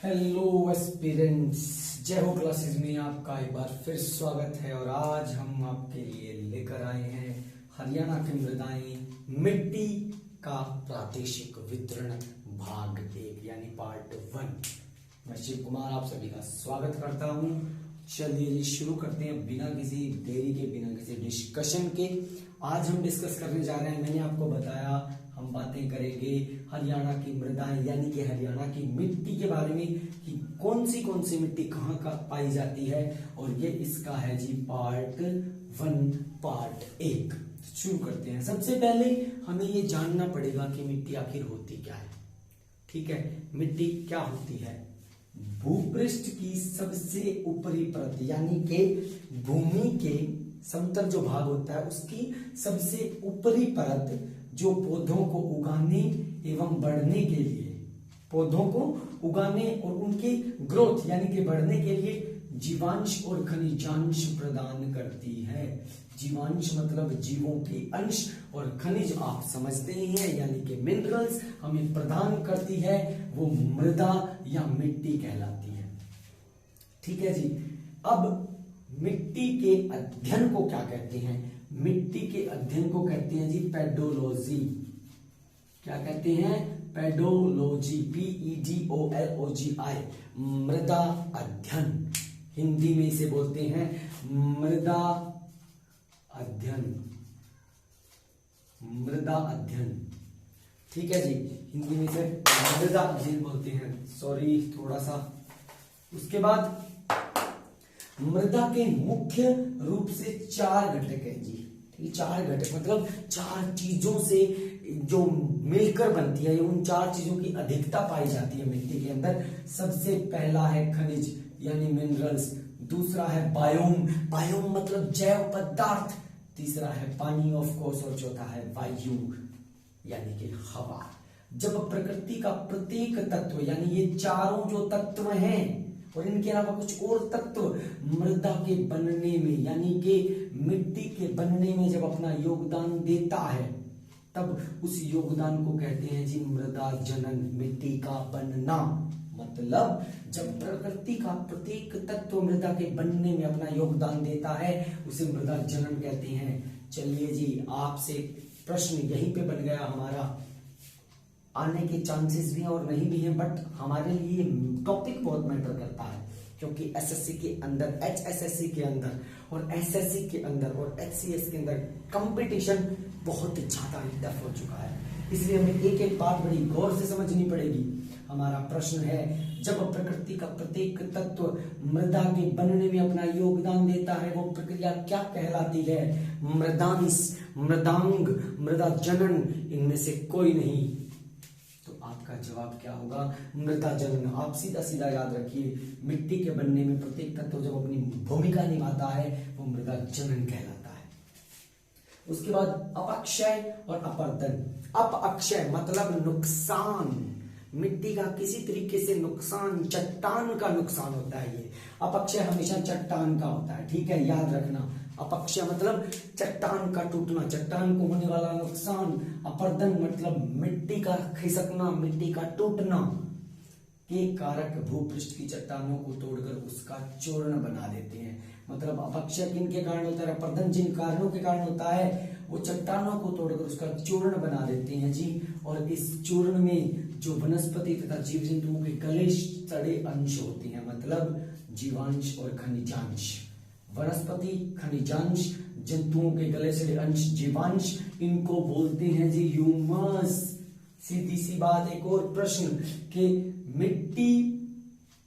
Hello aspirants, जय हो classes में आपका एक बार फिर स्वागत है। और आज हम आपके लिए लेकर आए हैं हरियाणा की मृदाएं मिट्टी का प्रादेशिक वितरण भाग 1 यानी पार्ट 1। मैं शिव कुमार आप सभी का स्वागत करता हूं। चलिए शुरू करते हैं बिना किसी देरी के, बिना किसी डिस्कशन के। आज हम डिस्कस करने जा रहे हैं, मैंने आपको बताया हम बातें करेंगे हरियाणा की मृदाएं यानी कि हरियाणा की मिट्टी के बारे में कि कौन सी मिट्टी कहाँ का पाई जाती है। और ये इसका है जी पार्ट 1 पार्ट 1। शुरू करते हैं। सबसे पहले हमें ये जानना पड़ेगा कि मिट्टी आखिर होती क्या है। ठीक है, मिट्टी क्या होती है? भूपृष्ठ की सबसे ऊपरी परत यानी कि भूमि के समतल जो भाग होता है उसकी सबसे ऊपरी परत, जो पौधों को उगाने एवं बढ़ने के लिए, पौधों को उगाने और उनके ग्रोथ यानी कि बढ़ने के लिए जीवांश और खनिजांश प्रदान करती है। जीवांश मतलब जीवों के अंश, और खनिज आप समझते ही हैं यानी कि मिनरल्स हमें प्रदान करती है, वो मृदा या मिट्टी कहलाती है। ठीक है जी। अब मिट्टी के अध्ययन को क्या कहते हैं? मिट्टी के अध्ययन को कहते हैं जी पेडोलॉजी। क्या कहते हैं? पेडोलॉजी, PEDOLOGI, मृदा अध्ययन। हिंदी में इसे बोलते हैं मृदा अध्ययन। मृदा अध्ययन, ठीक है जी। हिंदी में इसे मृदा अध्ययन बोलते हैं। सॉरी थोड़ा सा। उसके बाद मृदा के मुख्य रूप से 4 घटक हैं जी। 4 घटक मतलब 4 चीजों से जो मिलकर बनती है, उन 4 चीजों की अधिकता पाई जाती है मिट्टी के अंदर। सबसे पहला है खनिज यानी मिनरल्स, दूसरा है बायोम, बायोम मतलब जैव पदार्थ, तीसरा है पानी ऑफ कोर्स, और चौथा है वायु यानी कि हवा। जब प्रकृति का प्रत्येक तत्व यानी ये चारों जो तत्व हैं और इनके अलावा कुछ और तत्व मृदा के बनने में यानी कि मिट्टी के बनने में जब अपना योगदान देता है, तब उस योगदान को कहते हैं जी मृदा जनन, मिट्टी का बनना। मतलब जब प्रकृति का प्रत्येक तत्व मृदा के बनने में अपना योगदान देता है उसे मृदा जनन कहते हैं। चलिए जी, आपसे प्रश्न यहीं पे बन गया हमारा। आने के चांसेस भी हैं और नहीं भी हैं, बट हमारे लिए टॉपिक बहुत मैटर करता है, क्योंकि एसएससी के अंदर, HSSC के अंदर और SSC के अंदर और HCS के अंदर कंपटीशन बहुत ज्यादा टफ हो चुका है। इसलिए हमें एक एक बात बड़ी गौर से समझनी पड़ेगी। हमारा प्रश्न है, जब प्रकृति का प्रत्येक तत्व मृदा के बनने में अपना योगदान देता है, वो प्रक्रिया क्या कहलाती है? मृदांश, मृदांग, मृदा जनन, इनमें से कोई नहीं। तो आपका जवाब क्या होगा? मृदा जनन। आप सीधा सीधा याद रखिए, मिट्टी के बनने में प्रत्येक तत्व जब अपनी भूमिका निभाता है वो मृदा जनन कहलाता है। उसके बाद अपक्षय और अपर्दन। अपक्षय मतलब नुकसान, मिट्टी का किसी तरीके से नुकसान, चट्टान का नुकसान होता है ये। अपक्षय हमेशा चट्टान का होता है, ठीक है, याद रखना। अपक्षय मतलब चट्टान का टूटना, चट्टान को होने वाला नुकसान। अपर्दन मतलब मिट्टी का खिसकना, मिट्टी का टूटना के कारक भूपृष्ठ की चट्टानों को तोड़कर उसका चूर्ण बना देते हैं। मतलब अपक्षय किन के कारण होता है? अपर्दन जिन कारणों के कारण होता है वो चट्टानों को तोड़कर उसका चूर्ण बना देते हैं जी। और इस चूर्ण में जो वनस्पति तथा जीव जंतुओं के गले सड़े अंश होते हैं, मतलब जीवांश और खनिजांश। वनस्पति, खनिजांश, जंतुओं के गले सड़े अंश, जीवांश, इनको बोलते हैं जी ह्यूमस। सीधी सी बात। एक और प्रश्न कि मिट्टी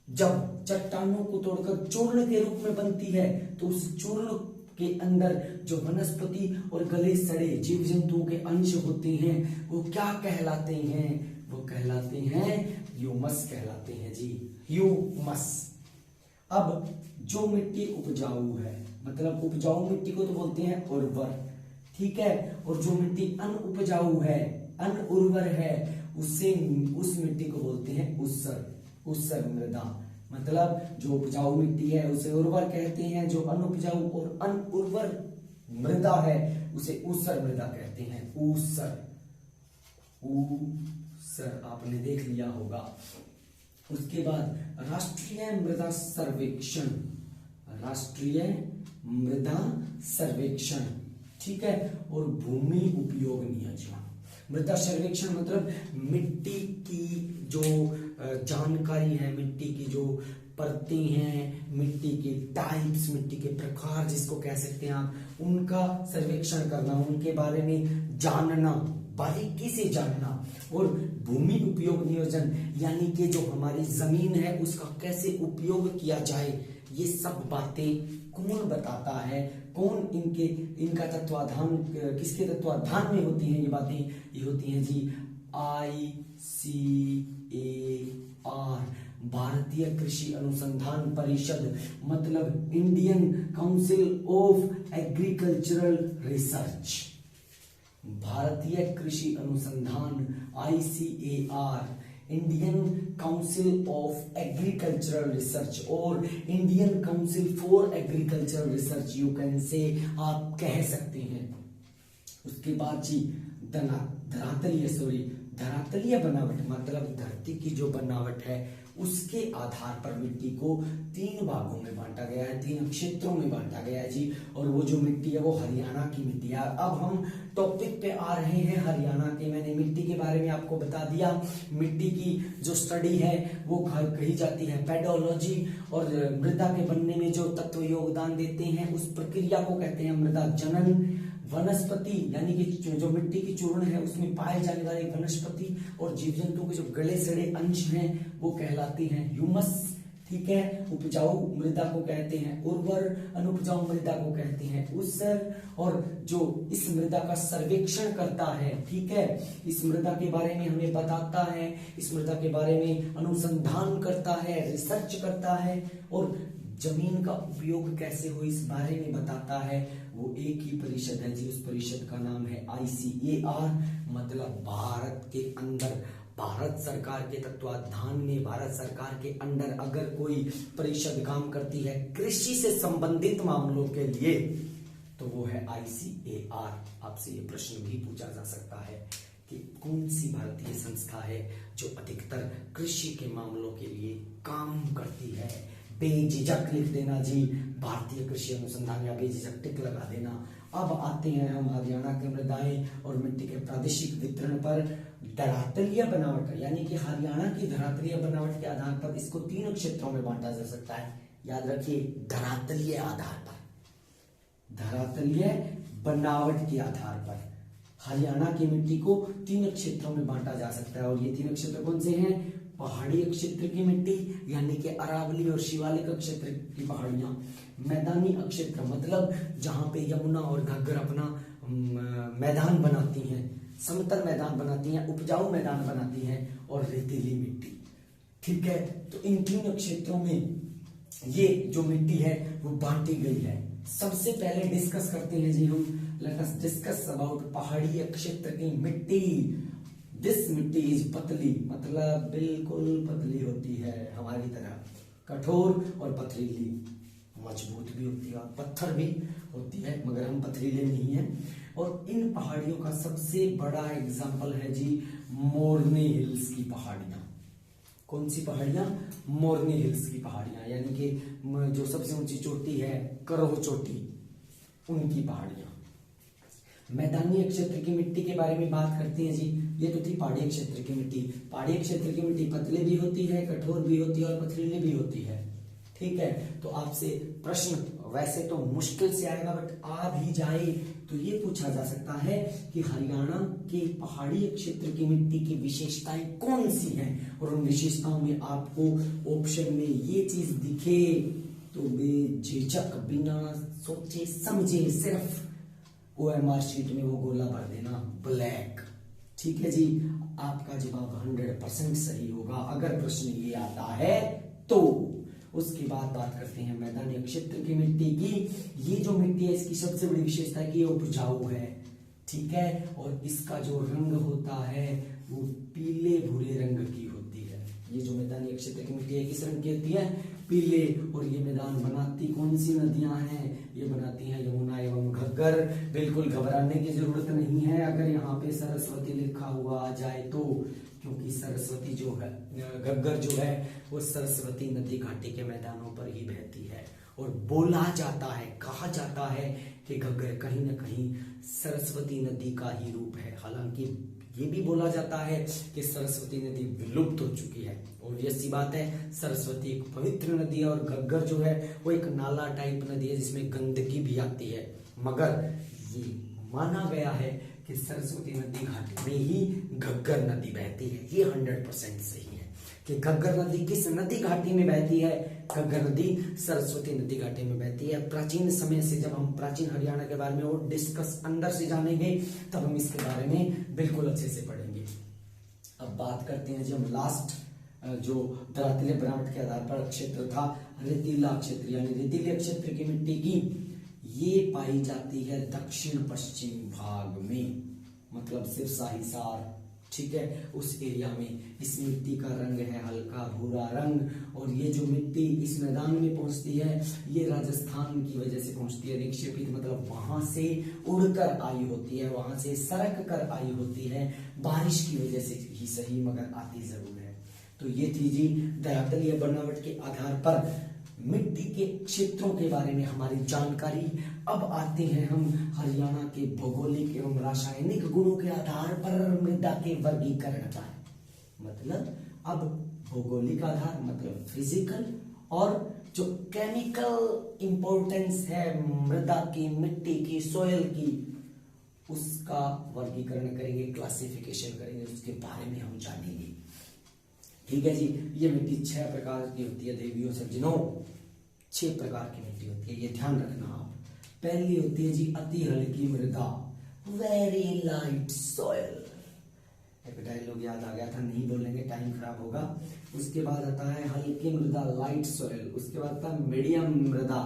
जब चट्टानों को तोड़कर चूर्ण के रूप में बनती है तो उस चूर्ण के अंदर जो वनस्पति और गले सड़े जीव जंतुओं के अंश होते हैं वो क्या कहलाते हैं? वो कहलाते हैं ह्यूमस कहलाते हैं जी, ह्यूमस। अब जो मिट्टी उपजाऊ है, मतलब उपजाऊ मिट्टी को तो बोलते हैं उर्वर, ठीक है, और जो मिट्टी अनउपजाऊ है, अनउर्वर है, उससे उस मिट्टी को बोलते हैं उस्सर, उस्सर मृदा। मतलब जो उपजाऊ मिट्टी है उसे उर्वर कहते हैं, जो अनुपजाऊ और अनउर्वर मृदा है उसे ऊसर मृदा कहते हैं। ऊसर, ऊसर आपने देख लिया होगा। उसके बाद राष्ट्रीय मृदा सर्वेक्षण, राष्ट्रीय मृदा सर्वेक्षण, ठीक है। और भूमि उपयोग नियोजन। मृदा सर्वेक्षण मतलब मिट्टी की जो जानकारी है, मिट्टी की जो परतें हैं, मिट्टी के टाइप्स, मिट्टी के प्रकार जिसको कह सकते हैं आप, उनका सर्वेक्षण करना, उनके बारे में जानना, बारीकी से जानना। और भूमि उपयोग नियोजन यानी कि जो हमारी जमीन है उसका कैसे उपयोग किया जाए, ये सब बातें कौन बताता है, कौन इनका तत्वाधान, किसके तत्वाधान में होती हैं ये बातें? ये होती हैं जी ICAR, भारतीय कृषि अनुसंधान परिषद, मतलब Indian council of agricultural research. भारतीय कृषि अनुसंधान ICAR, Indian council of agricultural research और Indian council for agricultural research, you can say, आप कह सकते हैं। उसके बाद जी धरातलीय बनावट, मतलब धरती की जो बनावट है उसके आधार पर मिट्टी को 3 भागों में बांटा गया है, 3 क्षेत्रों में बांटा गया है जी। और वो जो मिट्टी है वो हरियाणा की मिट्टी है। अब हम टॉपिक पे आ रहे हैं हरियाणा के। मैंने मिट्टी के बारे में आपको बता दिया। मिट्टी की जो स्टडी है वो कही जाती है पेडोलॉजी, और मृदा के बनने में जो तत्व योगदान देते हैं उस प्रक्रिया को कहते हैं मृदा जनन। वनस्पति यानी कि जो मिट्टी की चूर्ण है उसमें पाए जाने वाले वनस्पति और जीव जंतुओं के जो गले सड़े अंश हैं वो कहलाती हैं ह्यूमस, ठीक है। उपजाऊ मृदा को कहते हैं उर्वर, अनुपजाऊ मृदा को कहते हैं ऊसर। और जो इस मृदा का सर्वेक्षण करता है, ठीक है, इस मृदा के बारे में हमें बताता है, इस मृदा के बारे में अनुसंधान करता है, रिसर्च करता है, और जमीन का उपयोग कैसे हो इस बारे में बताता है, वो एक ही परिषद है जी। उस परिषद का नाम है ICAR, मतलब भारत के अंदर, भारत सरकार के तत्वाधान में, भारत सरकार के अंडर अगर कोई परिषद काम करती है कृषि से संबंधित मामलों के लिए तो वो है ICAR। आपसे ये प्रश्न भी पूछा जा सकता है कि कौन सी भारतीय संस्था है जो अधिकतर कृषि के मामलों के लिए काम करती है। बेझिझक लिख देना जी भारतीय कृषि अनुसंधान, या बेझिझक टिक लगा देना। अब आते हैं हम हरियाणा के मृदाएं और मिट्टी के प्रादेशिक वितरण पर। धरातलीय बनावट यानी कि हरियाणा की धरातलीय बनावट के आधार पर इसको 3 क्षेत्रों में बांटा जा सकता है। याद रखिए, धरातलीय आधार पर, धरातलीय बनावट के आधार पर हरियाणा की मिट्टी को 3 क्षेत्रों में बांटा जा सकता है। और ये 3 क्षेत्र कौन से हैं? पहाड़ी क्षेत्र की मिट्टी यानी कि अरावली और शिवालिक क्षेत्र की पहाड़ियां, मैदानी क्षेत्र मतलब जहां पे यमुना और घग्गर अपना मैदान बनाती हैं, समतल मैदान बनाती हैं, उपजाऊ मैदान बनाती हैं, और रेतीली मिट्टी, ठीक है। तो इन 3 क्षेत्रों में ये जो मिट्टी है वो बांटी गई है। सबसे पहले डिस्कस करते हैं जी हम, लेट अस डिस्कस अबाउट पहाड़ी क्षेत्र की मिट्टी। दिस मिट्टी इज पतली, मतलब बिल्कुल पतली होती है, हमारी तरह कठोर और पथरीली, मजबूत भी होती है और पत्थर भी होती है, मगर हम पथरीले नहीं हैं। और इन पहाड़ियों का सबसे बड़ा एग्जाम्पल है जी मोरनी हिल्स की पहाड़ियां। कौन सी पहाड़ियां? मोरनी हिल्स की पहाड़ियां, यानी कि जो सबसे ऊंची चोटी है करोह चोटी, उनकी पहाड़ियां। मैदानी क्षेत्र की मिट्टी के बारे में बात करते हैं जी। ये तो थी पहाड़ी क्षेत्र की मिट्टी। पहाड़ी क्षेत्र की मिट्टी पतली भी होती है, कठोर भी होती है और पथरीली भी होती है, ठीक है। तो आपसे प्रश्न वैसे तो मुश्किल से आएगा, बट आ भी जाए तो ये पूछा जा सकता है कि हरियाणा के पहाड़ी क्षेत्र की मिट्टी की विशेषताएं कौन सी हैं, और उन विशेषताओं में आपको ऑप्शन में ये चीज दिखे तो बेझिझक, बिना सोचे समझे, सिर्फ OMR शीट में वो गोला भर देना, ब्लैक, ठीक है जी। आपका जवाब 100% सही होगा अगर प्रश्न ये आता है तो। उसके बाद बात करते हैं मैदानी क्षेत्र की मिट्टी की। ये जो मिट्टी है इसकी सबसे बड़ी विशेषता है कि ये उपजाऊ है, ठीक है, और इसका जो रंग होता है वो पीले भूरे रंग की होती है। ये जो मैदानी क्षेत्र की मिट्टी है किस रंग की होती है? पीले। और ये मैदान बनाती कौन सी नदियां हैं? ये बनाती हैं यमुना एवं घग्गर। बिल्कुल घबराने की जरूरत नहीं है अगर यहाँ पे सरस्वती लिखा हुआ आ जाए तो, क्योंकि सरस्वती जो है, घग्गर जो है वो सरस्वती नदी घाटी के मैदानों पर ही बहती है। और बोला जाता है, कहा जाता है कि घग्गर कहीं ना कहीं सरस्वती नदी का ही रूप है। हालांकि ये भी बोला जाता है कि सरस्वती नदी विलुप्त हो चुकी है। ऑब्वियस सी बात है, सरस्वती एक पवित्र नदी है और घग्गर जो है वो एक नाला टाइप नदी है जिसमें गंदगी भी आती है। मगर ये माना गया है कि सरस्वती नदी घाटी में ही घग्गर नदी बहती है। ये 100% सही है कि घग्गर नदी किस नदी घाटी में बहती है? घग्गर नदी सरस्वती नदी घाटी में बहती है। प्राचीन समय से जब हम प्राचीन हरियाणा के बारे में और डिस्कस अंदर से जानेंगे तब हम इसके बारे में बिल्कुल अच्छे से पढ़ेंगे। अब बात करते हैं जी हम लास्ट जो धरातलीय बनावट के आधार पर क्षेत्र था, रेतीला क्षेत्र यानी रेतीले क्षेत्र की मिट्टी की ये पाई जाती है दक्षिण पश्चिम भाग में, मतलब सिरसा हिसार, ठीक है, उस एरिया में। इस मिट्टी का रंग है हल्का भूरा रंग और ये जो मिट्टी इस मैदान में पहुंचती है ये राजस्थान की वजह से पहुंचती है। निक्षेपित मतलब वहां से उड़कर आई होती है, वहां से सरक कर आई होती है, बारिश की वजह से ही सही मगर आती जरूर है। तो ये थी जी धरातलीय बनावट के आधार पर मिट्टी के क्षेत्रों के बारे में हमारी जानकारी। अब आते हैं हम हरियाणा के भौगोलिक एवं रासायनिक गुणों के आधार पर मृदा के वर्गीकरण पर। मतलब अब भौगोलिक आधार मतलब फिजिकल और जो केमिकल इंपॉर्टेंस है मृदा की, मिट्टी की, सोयल की, उसका वर्गीकरण करेंगे, क्लासिफिकेशन करेंगे, उसके बारे में हम जानेंगे। ठीक है जी। ये मिट्टी 6 प्रकार की होती है, देवियों सज्जनों 6 प्रकार की मिट्टी होती है, ये ध्यान रखना आप। पहली होती है जी अति हल्की मृदा, वेरी लाइट सॉइल। एक डायलॉग याद आ गया था, नहीं बोलेंगे टाइम खराब होगा। उसके बाद आता है हल्की मृदा लाइट सॉइल, उसके बाद आता है मीडियम मृदा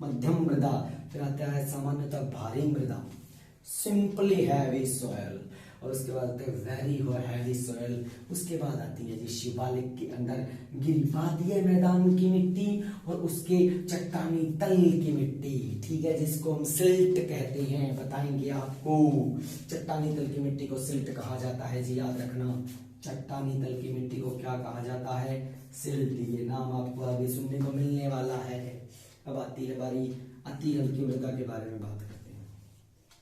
मध्यम मृदा, फिर आता है सामान्यतः भारी मृदा सिंपली हैवी सॉइल, और उसके बाद आते हैं वेरी हैवी सॉइल। उसके बाद आती है जी शिवालिक के अंदर गिरिपातीय मैदान की मिट्टी और उसके चट्टानी तल की मिट्टी, ठीक है, जिसको हम सिल्ट कहते हैं, बताएंगे आपको। चट्टानी तल की मिट्टी को सिल्ट कहा जाता है जी, याद रखना। चट्टानी तल की मिट्टी को क्या कहा जाता है? सिल्ट। ये नाम आपको आगे सुनने को मिलने वाला है। अब आती है बारी अति हल्की मृदा के बारे में बात करते हैं,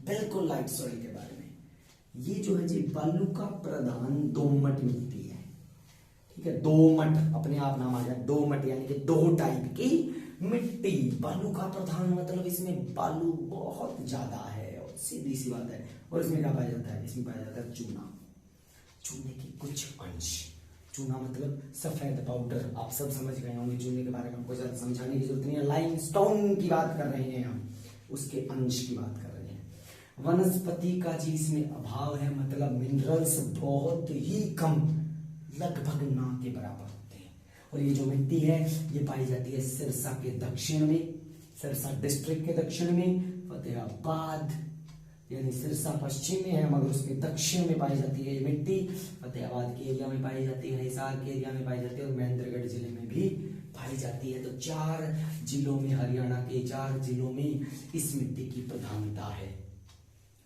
बिल्कुल लाइट सॉइल के बारे में। ये जो है जी बालू का प्रधान दोमट मिट्टी है, ठीक है, दोमट अपने आप नाम आ गया, दोमट यानी कि 2 टाइप की मिट्टी। बालू का प्रधान मतलब इसमें बालू बहुत ज्यादा है और सीधी सी बात है। और इसमें क्या पाया जाता है? इसमें पाया जाता है चूना, चूने के कुछ अंश। चूना मतलब सफेद पाउडर, आप सब समझ गए होंगे चूने के बारे में, हमको ज्यादा समझाने की जरूरत नहीं है। लाइमस्टोन की बात कर रहे हैं हम, उसके अंश की बात कर रहे हैं। वनस्पति का जी इसमें अभाव है, मतलब मिनरल्स बहुत ही कम, लगभग ना के बराबर होते हैं। और ये जो मिट्टी है ये पाई जाती है सिरसा के दक्षिण में, सिरसा डिस्ट्रिक्ट के दक्षिण में, फतेहाबाद यानी सिरसा पश्चिम में है मगर उसके दक्षिण में पाई जाती है ये मिट्टी। फतेहाबाद के एरिया में पाई जाती है, हिसार के एरिया में पाई जाती है और महेंद्रगढ़ जिले में भी पाई जाती है। तो 4 जिलों में, हरियाणा के 4 जिलों में इस मिट्टी की प्रधानता है।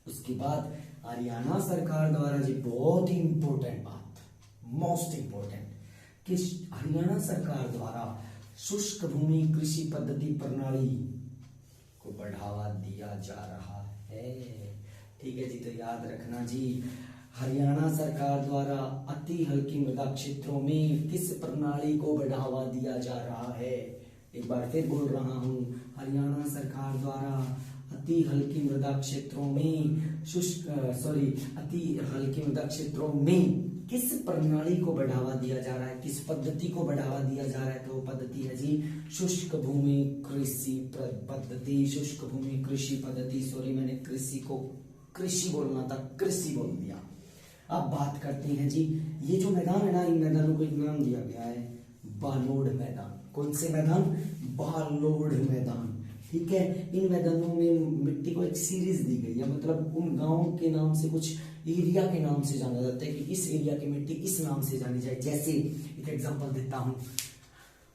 उसके बाद हरियाणा सरकार द्वारा जी बहुत ही इंपॉर्टेंट बात, मोस्ट इंपॉर्टेंट, कि हरियाणा सरकार द्वारा शुष्क भूमि कृषि पद्धति प्रणाली को बढ़ावा दिया जा रहा है। ठीक है जी, तो याद रखना जी, हरियाणा सरकार द्वारा अति हल्की मृदा क्षेत्रों में किस प्रणाली को बढ़ावा दिया जा रहा है? एक बार फिर बोल रहा हूं, हरियाणा सरकार द्वारा अति हल्की मृदा क्षेत्रों में अति हल्की मृदा क्षेत्रों में किस प्रणाली को बढ़ावा दिया जा रहा है, किस पद्धति को बढ़ावा दिया जा रहा है? तो पद्धति है जी शुष्क भूमि कृषि पद्धति, शुष्क भूमि कृषि पद्धति। सॉरी, मैंने कृषि को कृषि बोलना था, कृषि बोल दिया। अब बात करते हैं जी, ये जो मैदान है ना, इन मैदानों को एक नाम दिया गया है बालोड़ मैदान। कौन से मैदान? बालोड़ मैदान। ठीक है, इन मैदानों में मिट्टी को एक सीरीज दी गई है, मतलब उन गांवों के नाम से, कुछ एरिया के नाम से जाना जाता है कि इस एरिया की मिट्टी इस नाम से जानी जाए। जैसे एक एग्जांपल देता हूं,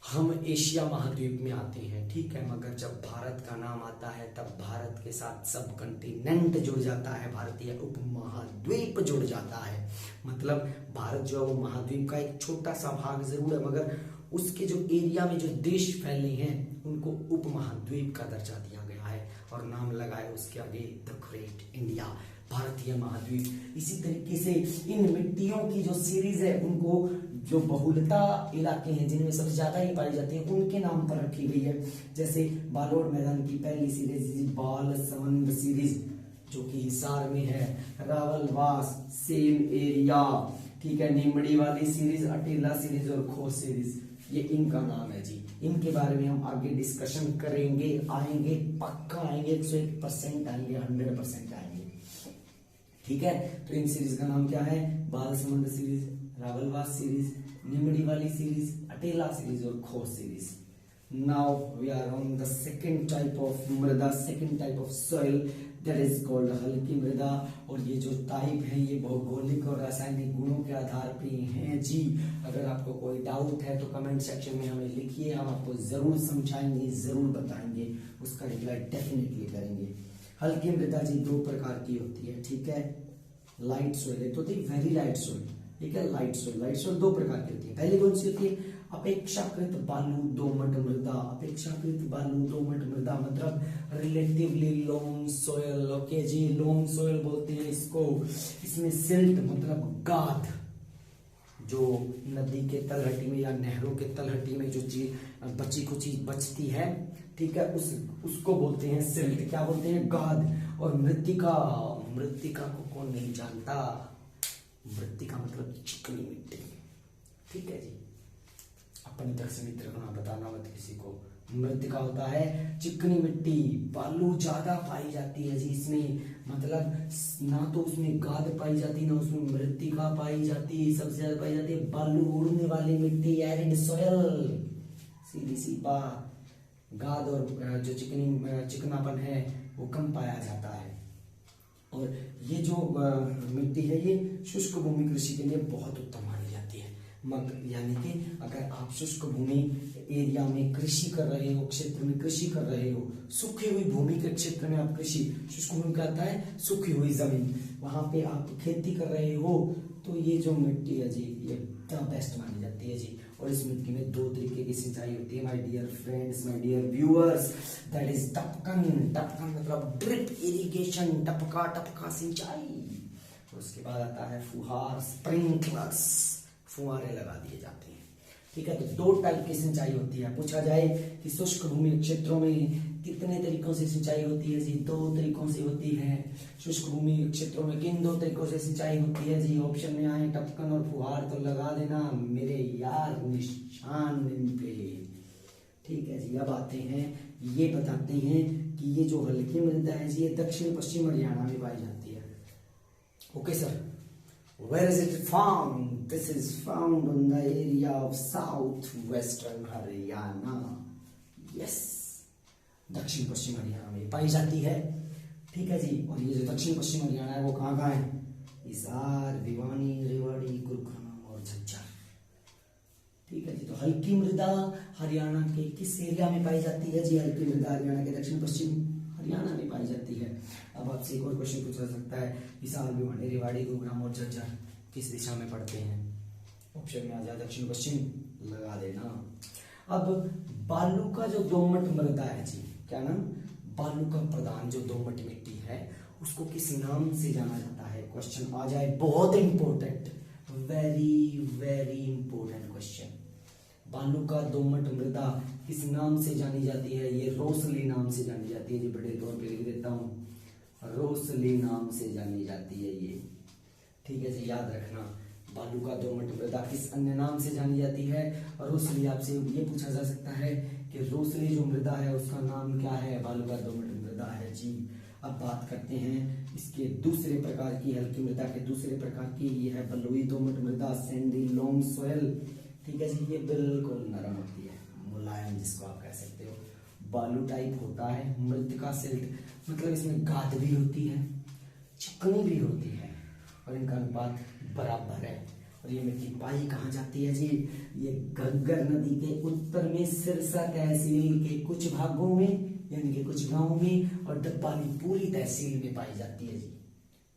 हम एशिया महाद्वीप में आते हैं, ठीक है, मगर जब भारत का नाम आता है तब भारत के साथ सब कंटिनेंट जुड़ जाता है, भारतीय उपमहाद्वीप जुड़ जाता है। मतलब भारत जो है वो महाद्वीप का एक छोटा सा भाग जरूर है, मगर उसके जो एरिया में जो देश फैले हैं उनको उपमहाद्वीप का दर्जा दिया गया है और नाम लगा है उसके आगे द ग्रेट इंडिया, भारतीय महाद्वीप। इसी तरीके से इन मिट्टियों की जो सीरीज है उनको जो बहुलता इलाके हैं जिनमें सबसे ज्यादा ही पाई जाती है उनके नाम पर रखी गई है। जैसे बालोड मैदान की पहली सीरीज बाल समंद सीरीज जो कि हिसार में है, रावलवास सेम एरिया, ठीक है, नीमड़ी वाली सीरीज, अटेला सीरीज और खो सीरीज, ये इनका नाम है जी। इनके बारे में हम आगे डिस्कशन करेंगे, आएंगे, पक्का आएंगे, 101% आएंगे, 100% आएंगे, ठीक है। तो इन सीरीज का नाम क्या है? बाल समंद सीरीज, रावलवास सीरीज, निमड़ी वाली सीरीज, अटेला सीरीज और Kho series. Now we are on the second type of मृदा, second type of soil, that is called हल्की मृदा। और ये जो टाइप है ये भौगोलिक और रासायनिक गुणों के आधार पे हैं जी। अगर आपको कोई डाउट है तो कमेंट सेक्शन में हमें लिखिए, हम आपको जरूर समझाएंगे, जरूर बताएंगे, उसका रिप्लाई डेफिनेटली करेंगे। हल्की मृदा जी दो प्रकार की होती है, ठीक है। लाइट सॉइल एक होती है वेरी लाइट सॉइल, ठीक है, लाइट सॉइल। लाइट सॉइल दो प्रकार की होती है। पहली कौन सी होती है? अपेक्षाकृत बालू दोमट मृदा। अपेक्षाकृत बालू दोमट मृदा मतलब रिलेटिवली लोम सॉइल, ओके जी, लोम सॉइल बोलते हैं इसको। इसमें सिल्ट मतलब गाद, जो नदी के तलहटी में या नहरों के तलहटी में जो चीज बची कुछ चीज बचती है, ठीक है, उसको बोलते हैं सिल्ट। क्या बोलते हैं? गाद। और मृत्तिका, मृत्तिका को कौन नहीं जानता? मृत्तिका मतलब चिकनी मिट्टी, ठीक है जी। अपने तक सीमित रखना, बताना मत किसी को। मृत्तिका होता है चिकनी मिट्टी, बालू ज्यादा पाई जाती है जी इसमें, मतलब ना तो उसमें गाद पाई जाती ना उसमें मृत्तिका पाई जाती, सबसे ज्यादा पाई जाती है बालू, उड़ने वाली मिट्टी, एरिड सॉइल, सीधी सी बात। गाद और जो चिकनापन है वो कम पाया जाता है। और ये जो मिट्टी है ये शुष्क भूमि कृषि के लिए बहुत उत्तम मानी जाती है। यानी कि अगर आप शुष्क भूमि एरिया में कृषि कर रहे हो, क्षेत्र में कृषि कर रहे हो, सूखी हुई भूमि के क्षेत्र में आप कृषि, शुष्क भूमि का आता है सूखी हुई जमीन, वहां पे आप खेती कर रहे हो, तो ये जो मिट्टी है जी ये द बेस्ट मानी जाती है जी। और इस मिट्टी में दो तरीके की सिंचाई होती है my dear friends, my dear viewers, that is टपकन। टपकन मतलब ड्रिप इरिगेशन, टपका टपका सिंचाई। और उसके बाद आता है फुहार, स्प्रिंकलर्स, फुहारे लगा दिए जाते हैं, ठीक है। तो दो टाइप की सिंचाई होती है। पूछा जाए कि शुष्क भूमि क्षेत्रों में कितने तरीकों से सिंचाई होती है जी? दो तरीकों से होती है। शुष्क भूमि क्षेत्रों में किन दो तरीकों से सिंचाई होती है जी? ऑप्शन में आए टपकन और फुहार, तो लगा देना मेरे यार निशान पे, ठीक है जी। अब आते हैं, ये बताते हैं कि ये जो हल्की मृदा है जी ये दक्षिण पश्चिम हरियाणा में पाई जाती है। Okay sir, where is it found? This is found on the area of southwestern Haryana. Yes, दक्षिण पश्चिम हरियाणा में पाई जाती है, ठीक है जी। और ये जो दक्षिण पश्चिम हरियाणा है वो कहाँ कहाँ है? हिसार, भिवानी, रेवाड़ी, गुरुग्राम और झज्जर, ठीक है जी। तो हल्की मृदा हरियाणा के किस एरिया में पाई जाती है जी? हल्की मृदा हरियाणा के दक्षिण पश्चिम हरियाणा में पाई जाती है। अब आपसे एक और क्वेश्चन पूछा जा सकता है, हिसार, भिवानी, रेवाड़ी, गुरुग्राम और झज्जर किस दिशा में पड़ते हैं? ऑप्शन में आ जाए दक्षिण पश्चिम, लगा देना। अब बालू का जो दोमट मृदा है जी, क्या नाम? बालू का प्रधान जो दोमट मिट्टी है उसको किस नाम से जाना जाता है? क्वेश्चन आ जाए, बहुत important, very very important question. बालू का दोमट मृदा किस नाम से जानी जाती है? ये रोसली नाम से जानी जाती है जी, बड़े तौर पे लिख देता हूं, रोसली नाम से जानी जाती है ये, ठीक है जी, याद रखना। बालू का दोमट मृदा किस अन्य नाम से जानी जाती है? और रोसली, आपसे ये पूछा जा सकता है कि रोसली जो मृदा है उसका नाम क्या है? बालू का दोमट मृदा है जी। अब बात करते हैं इसके दूसरे प्रकार की, हल्की मृदा के दूसरे प्रकार की, ये है बलुई दोमट मृदा, सैंडी लोम सॉइल, ठीक है जी। ये बिल्कुल नरम होती है, मुलायम जिसको आप कह सकते हो। बालू टाइप होता है, मृतिका सिल्ट, मतलब इसमें गाद भी होती है, चिकनी भी होती है और इनका अनुपात बराबर है। और ये मिट्टी पाई कहाँ जाती है जी? ये घग्गर नदी के उत्तर में सिरसा तहसील के कुछ भागों में यानी कि कुछ गांवों में और डब्बाली पूरी तहसील में पाई जाती है जी।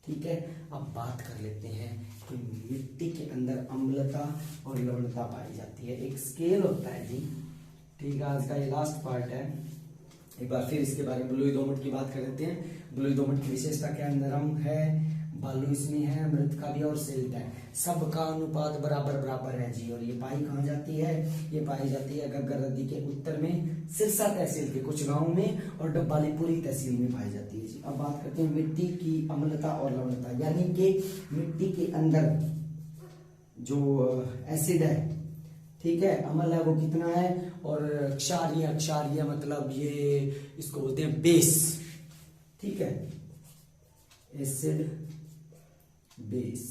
ठीक है, अब बात कर लेते हैं कि मिट्टी के अंदर अम्लता और लवणता पाई जाती है। एक स्केल होता है जी। ठीक है, आज का ये लास्ट पार्ट है। एक बार फिर इसके बारे में बलुई दोमट की बात कर लेते हैं। बलुई दोमट की विशेषता क्या है? नरम है, बालू इसमें है, मृत का भी और सिल्ट है, सबका अनुपात बराबर बराबर है जी। और ये पाई कहाँ जाती है? ये पाई जाती है घग्गर नदी के उत्तर में सिरसा तहसील के कुछ गांव में और डब्बाली पूरी तहसील में पाई जाती है जी। अब बात करते हैं मिट्टी की अम्लता और लवणता, यानी कि मिट्टी के अंदर जो एसिड है, ठीक है, अम्ल है, वो कितना है, और क्षारीय, क्षारीय मतलब ये इसको बोलते हैं बेस। ठीक है, एसिड बेस।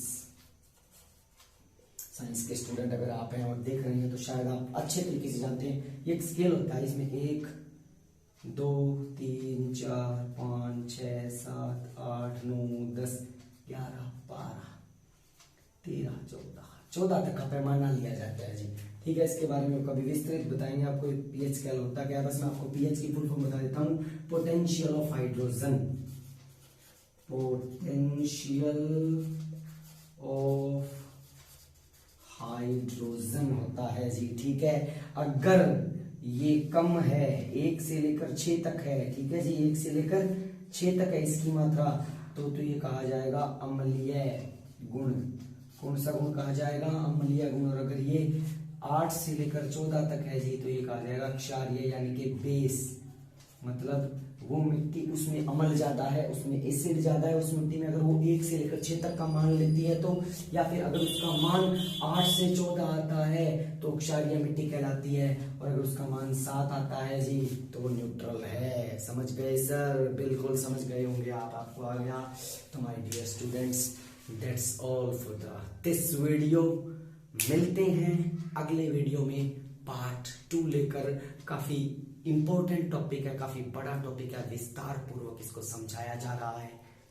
साइंस के स्टूडेंट अगर आप हैं और देख रहे हैं तो शायद आप अच्छे तरीके से जानते हैं। ये एक स्केल होता है, इसमें 1 2 3 4 5 6 7 8 9 10 11 12 13 14 तक का पैमाना लिया जाता है जी। ठीक है, इसके बारे में कभी विस्तृत बताएंगे आपको पीएच स्केल होता क्या है। बस मैं आपको पीएच की फुल फॉर्म बता देता हूँ। Potential of hydrogen, potential of hydrogen होता है जी। ठीक है, अगर ये कम है 1 से लेकर 6 तक है, ठीक है जी, 1 से लेकर 6 तक है इसकी मात्रा, तो ये कहा जाएगा अम्लीय गुण। कौन सा गुण कहा जाएगा? अम्लीय गुण। और अगर ये 8 से लेकर 14 तक है जी तो ये कहा जाएगा क्षारीय यानी कि बेस। मतलब वो मिट्टी, उसमें अम्ल ज्यादा है, उसमें एसिड ज्यादा है उस मिट्टी में, अगर वो 1 से लेकर 6 तक का मान लेती है तो, या फिर अगर उसका मान 8 से 14 आता है तो क्षारीय मिट्टी कहलाती है, और अगर उसका मान 7 आता है जी तो वो न्यूट्रल है। समझ गए सर? बिल्कुल समझ गए होंगे आप, आपको आ गया। तो my dear students, that's all for this video. मिलते हैं अगले वीडियो में पार्ट 2 लेकर। काफी इंपॉर्टेंट टॉपिक है, काफी बड़ा टॉपिक है, विस्तार पूर्वक इसको समझाया जा रहा है।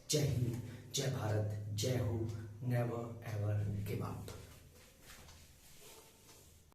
जय हिंद, जय भारत, जय हो, नेवर एवर गिव अप।